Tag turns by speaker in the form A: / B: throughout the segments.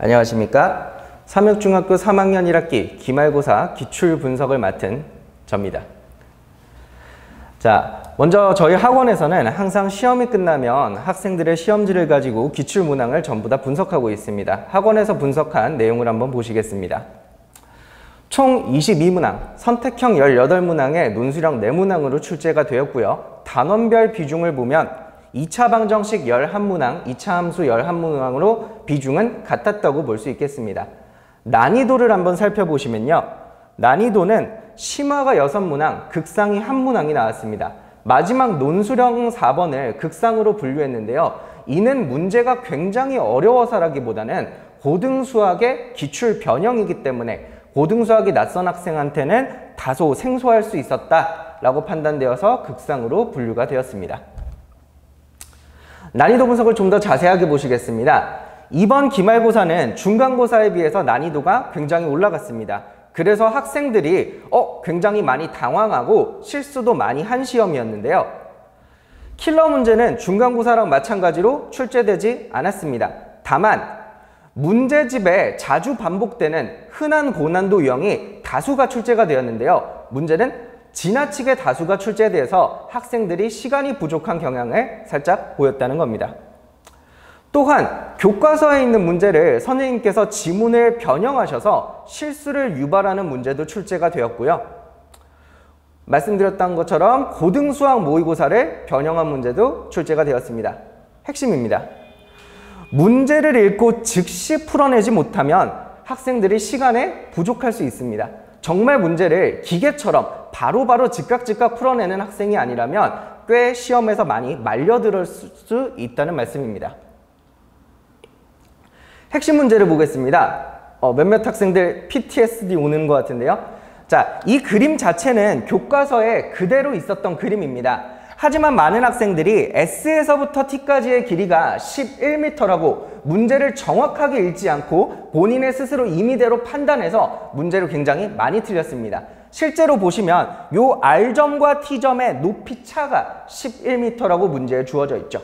A: 안녕하십니까. 삼육중학교 3학년 1학기 기말고사 기출분석을 맡은 접니다. 자, 먼저 저희 학원에서는 항상 시험이 끝나면 학생들의 시험지를 가지고 기출문항을 전부 다 분석하고 있습니다. 학원에서 분석한 내용을 한번 보시겠습니다. 총 22문항, 선택형 18문항에 논술형 4문항으로 출제가 되었고요. 단원별 비중을 보면 2차 방정식 11문항, 2차 함수 11문항으로 비중은 같았다고 볼 수 있겠습니다. 난이도를 한번 살펴보시면요. 난이도는 심화가 6문항, 극상이 1문항이 나왔습니다. 마지막 논술형 4번을 극상으로 분류했는데요. 이는 문제가 굉장히 어려워서라기보다는 고등수학의 기출 변형이기 때문에 고등수학이 낯선 학생한테는 다소 생소할 수 있었다라고 판단되어서 극상으로 분류가 되었습니다. 난이도 분석을 좀 더 자세하게 보시겠습니다. 이번 기말고사는 중간고사에 비해서 난이도가 굉장히 올라갔습니다. 그래서 학생들이 굉장히 많이 당황하고 실수도 많이 한 시험이었는데요. 킬러 문제는 중간고사랑 마찬가지로 출제되지 않았습니다. 다만 문제집에 자주 반복되는 흔한 고난도 유형이 다수가 출제가 되었는데요. 문제는 지나치게 다수가 출제돼서 학생들이 시간이 부족한 경향을 살짝 보였다는 겁니다. 또한 교과서에 있는 문제를 선생님께서 지문을 변형하셔서 실수를 유발하는 문제도 출제가 되었고요. 말씀드렸던 것처럼 고등수학 모의고사를 변형한 문제도 출제가 되었습니다. 핵심입니다. 문제를 읽고 즉시 풀어내지 못하면 학생들이 시간에 부족할 수 있습니다. 정말 문제를 기계처럼 바로바로 즉각 풀어내는 학생이 아니라면 꽤 시험에서 많이 말려들을 수 있다는 말씀입니다. 핵심 문제를 보겠습니다. 몇몇 학생들 PTSD 오는 것 같은데요. 자, 이 그림 자체는 교과서에 그대로 있었던 그림입니다. 하지만 많은 학생들이 S에서부터 T까지의 길이가 11m라고 문제를 정확하게 읽지 않고 본인의 스스로 임의대로 판단해서 문제를 굉장히 많이 틀렸습니다. 실제로 보시면 요 R점과 T점의 높이 차가 11m라고 문제에 주어져 있죠.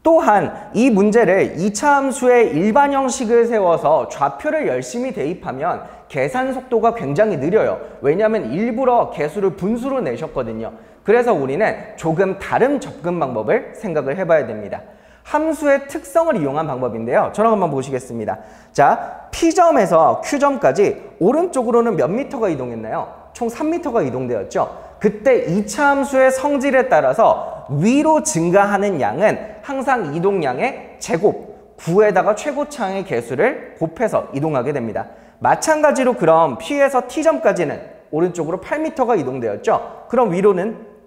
A: 또한 이 문제를 2차 함수의 일반 형식을 세워서 좌표를 열심히 대입하면 계산 속도가 굉장히 느려요. 왜냐하면 일부러 개수를 분수로 내셨거든요. 그래서 우리는 조금 다른 접근 방법을 생각을 해봐야 됩니다. 함수의 특성을 이용한 방법인데요. 저랑 한번 보시겠습니다. 자, P점에서 Q점까지 오른쪽으로는 몇 미터가 이동했나요? 총 3미터가 이동되었죠. 그때 2차 함수의 성질에 따라서 위로 증가하는 양은 항상 이동량의 제곱, 9에다가 최고차의 개수를 곱해서 이동하게 됩니다. 마찬가지로 그럼 P에서 T점까지는 오른쪽으로 8미터가 이동되었죠. 그럼 위로는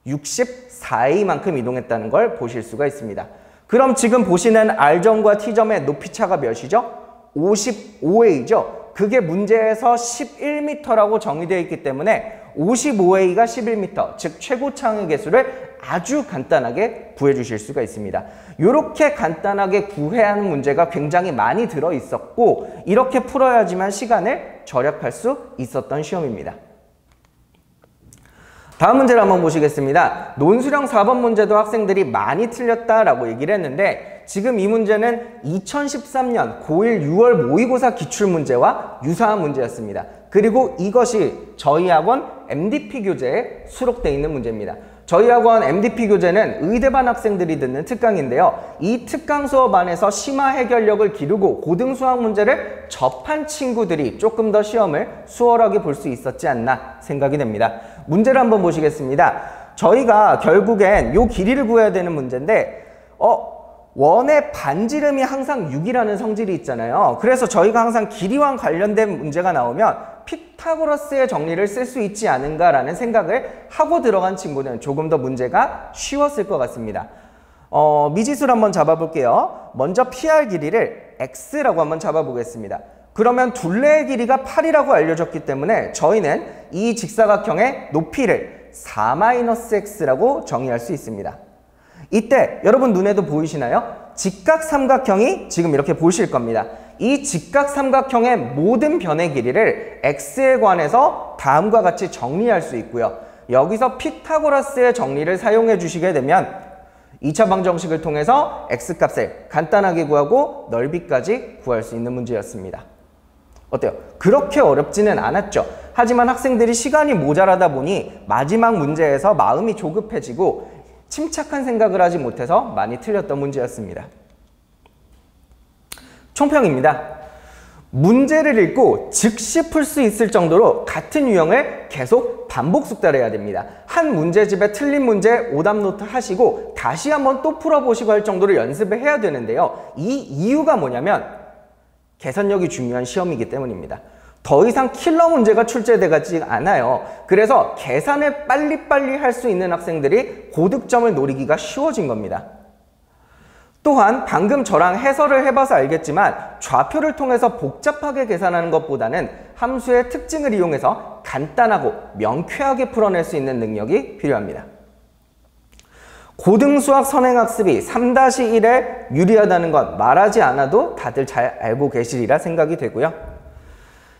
A: 64A만큼 이동했다는 걸 보실 수가 있습니다. 그럼 지금 보시는 R점과 T점의 높이차가 몇이죠? 55A죠. 그게 문제에서 11m라고 정의되어 있기 때문에 55A가 11m, 즉 최고차의 개수를 아주 간단하게 구해주실 수가 있습니다. 이렇게 간단하게 구해하는 문제가 굉장히 많이 들어있었고 이렇게 풀어야지만 시간을 절약할 수 있었던 시험입니다. 다음 문제를 한번 보시겠습니다. 논술형 4번 문제도 학생들이 많이 틀렸다라고 얘기를 했는데 지금 이 문제는 2013년 고1 6월 모의고사 기출문제와 유사한 문제였습니다. 그리고 이것이 저희 학원 MDP 교재에 수록되어 있는 문제입니다. 저희 학원 MDP 교재는 의대반 학생들이 듣는 특강인데요. 이 특강 수업 안에서 심화 해결력을 기르고 고등수학 문제를 접한 친구들이 조금 더 시험을 수월하게 볼 수 있었지 않나 생각이 됩니다. 문제를 한번 보시겠습니다. 저희가 결국엔 요 길이를 구해야 되는 문제인데 원의 반지름이 항상 6이라는 성질이 있잖아요. 그래서 저희가 항상 길이와 관련된 문제가 나오면 피타고라스의 정리를 쓸 수 있지 않은가라는 생각을 하고 들어간 친구는 조금 더 문제가 쉬웠을 것 같습니다. 미지수를 한번 잡아볼게요. 먼저 PR 길이를 X라고 한번 잡아보겠습니다. 그러면 둘레의 길이가 8이라고 알려졌기 때문에 저희는 이 직사각형의 높이를 4-X라고 정의할 수 있습니다. 이때 여러분 눈에도 보이시나요? 직각삼각형이 지금 이렇게 보실 겁니다. 이 직각삼각형의 모든 변의 길이를 x에 관해서 다음과 같이 정리할 수 있고요. 여기서 피타고라스의 정리를 사용해 주시게 되면 2차 방정식을 통해서 x값을 간단하게 구하고 넓이까지 구할 수 있는 문제였습니다. 어때요? 그렇게 어렵지는 않았죠. 하지만 학생들이 시간이 모자라다 보니 마지막 문제에서 마음이 조급해지고 침착한 생각을 하지 못해서 많이 틀렸던 문제였습니다. 총평입니다. 문제를 읽고 즉시 풀 수 있을 정도로 같은 유형을 계속 반복 숙달해야 됩니다. 한 문제집에 틀린 문제 오답 노트 하시고 다시 한번 또 풀어보시고 할 정도로 연습을 해야 되는데요. 이 이유가 뭐냐면 계산력이 중요한 시험이기 때문입니다. 더 이상 킬러 문제가 출제되지 않아요. 그래서 계산을 빨리빨리 할 수 있는 학생들이 고득점을 노리기가 쉬워진 겁니다. 또한 방금 저랑 해설을 해봐서 알겠지만 좌표를 통해서 복잡하게 계산하는 것보다는 함수의 특징을 이용해서 간단하고 명쾌하게 풀어낼 수 있는 능력이 필요합니다. 고등수학 선행학습이 3-1에 유리하다는 건 말하지 않아도 다들 잘 알고 계시리라 생각이 되고요.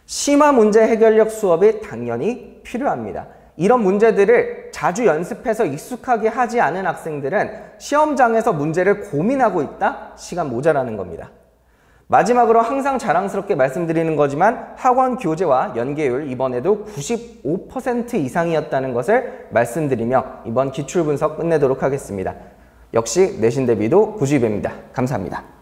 A: 심화 문제 해결력 수업이 당연히 필요합니다. 이런 문제들을 자주 연습해서 익숙하게 하지 않은 학생들은 시험장에서 문제를 고민하고 있다? 시간 모자라는 겁니다. 마지막으로 항상 자랑스럽게 말씀드리는 거지만 학원 교재와 연계율 이번에도 95% 이상이었다는 것을 말씀드리며 이번 기출분석 끝내도록 하겠습니다. 역시 내신 대비도 90입니다. 감사합니다.